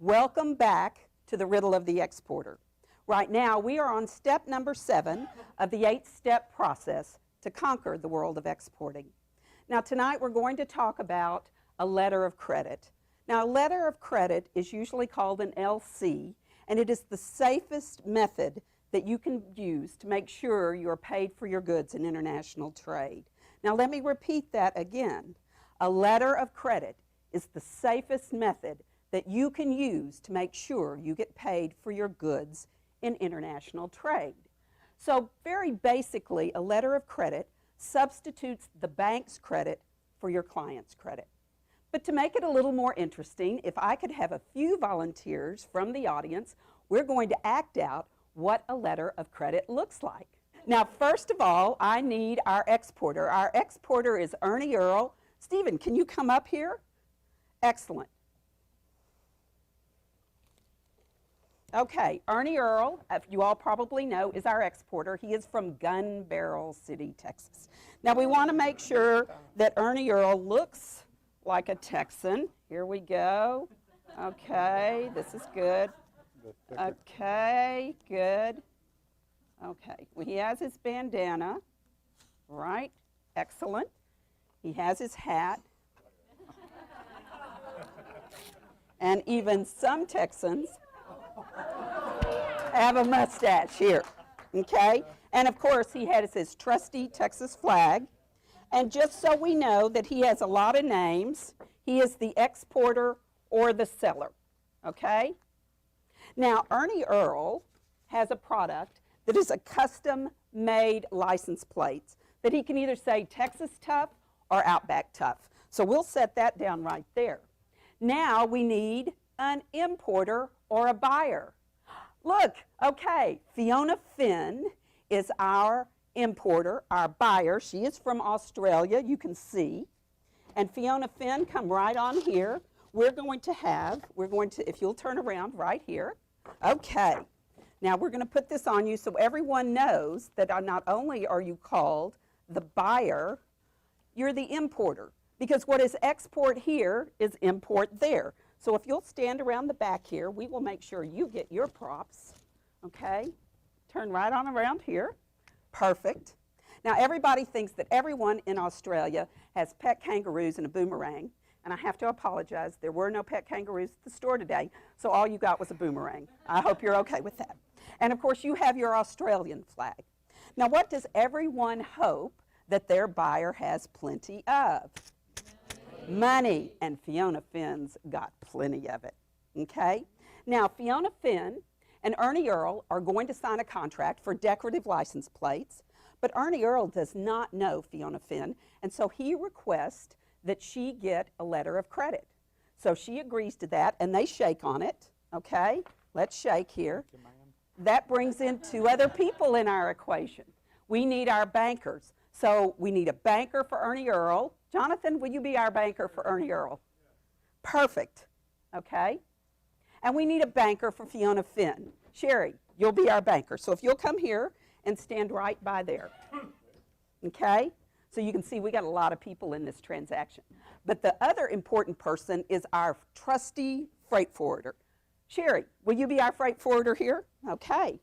Welcome back to the riddle of the exporter. Right now, we are on step number 7 of the 8-step process to conquer the world of exporting. Now, tonight we're going to talk about a letter of credit. Now, a letter of credit is usually called an LC, and it is the safest method that you can use to make sure you're paid for your goods in international trade. Now, let me repeat that again. A letter of credit is the safest method that you can use to make sure you get paid for your goods in international trade. So very basically, a letter of credit substitutes the bank's credit for your client's credit. But to make it a little more interesting, if I could have a few volunteers from the audience, we're going to act out what a letter of credit looks like. Now, first of all, I need our exporter. Our exporter is Ernie Earl. Stephen, can you come up here? Excellent. Okay, Ernie Earl, as you all probably know, is our exporter. He is from Gun Barrel City, Texas. Now, we want to make sure that Ernie Earl looks like a Texan. Here we go. Okay, this is good. Okay, good. Okay, well, he has his bandana, right? Excellent. He has his hat. And even some Texans have a mustache here, okay? And of course, he has his trusty Texas flag. And just so we know that he has a lot of names, he is the exporter or the seller, okay? Now, Ernie Earl has a product that is a custom-made license plate that he can either say Texas Tough or Outback Tough. So we'll set that down right there. Now we need an importer or a buyer. Look, okay, Fiona Finn is our importer, our buyer. She is from Australia, you can see. And Fiona Finn, come right on here. We're going to, if you'll turn around right here. Okay, now we're going to put this on you so everyone knows that not only are you called the buyer, you're the importer. Because what is export here is import there. So if you'll stand around the back here, we will make sure you get your props, okay? Turn right on around here. Perfect. Now, everybody thinks that everyone in Australia has pet kangaroos and a boomerang, and I have to apologize. There were no pet kangaroos at the store today, so all you got was a boomerang. I hope you're okay with that. And, of course, you have your Australian flag. Now, what does everyone hope that their buyer has plenty of? Money, and Fiona Finn's got plenty of it, okay? Now, Fiona Finn and Ernie Earl are going to sign a contract for decorative license plates, but Ernie Earl does not know Fiona Finn, and so he requests that she get a letter of credit. So she agrees to that, and they shake on it, okay? Let's shake here. That brings in 2 other people in our equation. We need our bankers. So we need a banker for Ernie Earl. Jonathan, will you be our banker for Ernie Earl? Perfect, okay? And we need a banker for Fiona Finn. Sherry, you'll be our banker. So if you'll come here and stand right by there, okay? So you can see we got a lot of people in this transaction. But the other important person is our trusty freight forwarder. Sherry, will you be our freight forwarder here? Okay.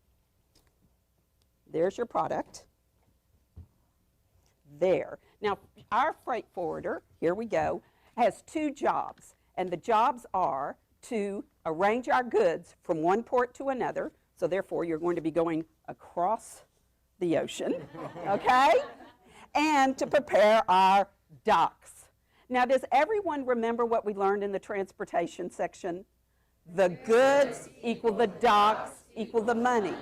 There's your product. There. Now, our freight forwarder, here we go, has 2 jobs. And the jobs are to arrange our goods from one port to another. So therefore, you're going to be going across the ocean, okay? And to prepare our docks. Now, does everyone remember what we learned in the transportation section? The goods equal the docks equal the money.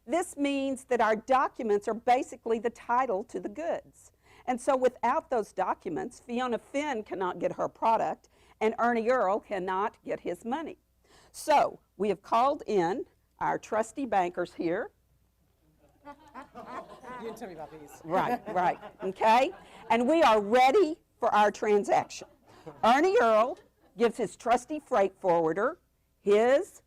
This means that our documents are basically the title to the goods. And so without those documents, Fiona Finn cannot get her product, and Ernie Earl cannot get his money. So we have called in our trusty bankers here. You didn't tell me about these. Right, okay? And we are ready for our transaction. Ernie Earl gives his trusty freight forwarder his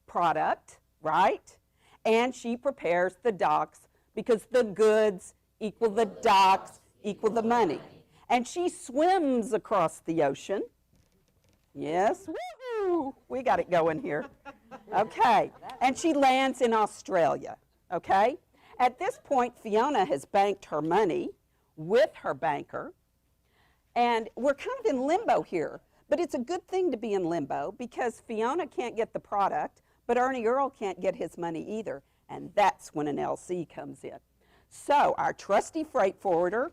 product, right? And she prepares the docks because the goods equal the docks equal the money. And she swims across the ocean. Yes, woohoo! Woo, we got it going here. Okay, and she lands in Australia, okay? At this point, Fiona has banked her money with her banker, and we're kind of in limbo here, but it's a good thing to be in limbo because Fiona can't get the product, but Ernie Earl can't get his money either, and that's when an LC comes in. So our trusty freight forwarder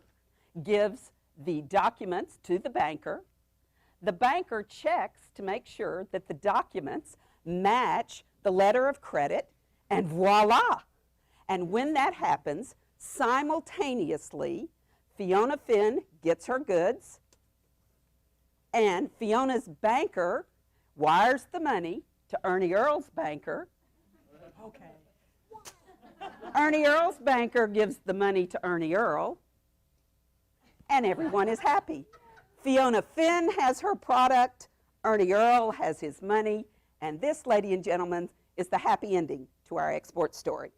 gives the documents to the banker. The banker checks to make sure that the documents match the letter of credit, and voila! And when that happens, simultaneously, Fiona Finn gets her goods, and Fiona's banker wires the money to Ernie Earl's banker. Okay. Ernie Earl's banker gives the money to Ernie Earl, and everyone is happy. Fiona Finn has her product, Ernie Earl has his money, and this, ladies and gentlemen, is the happy ending to our export story.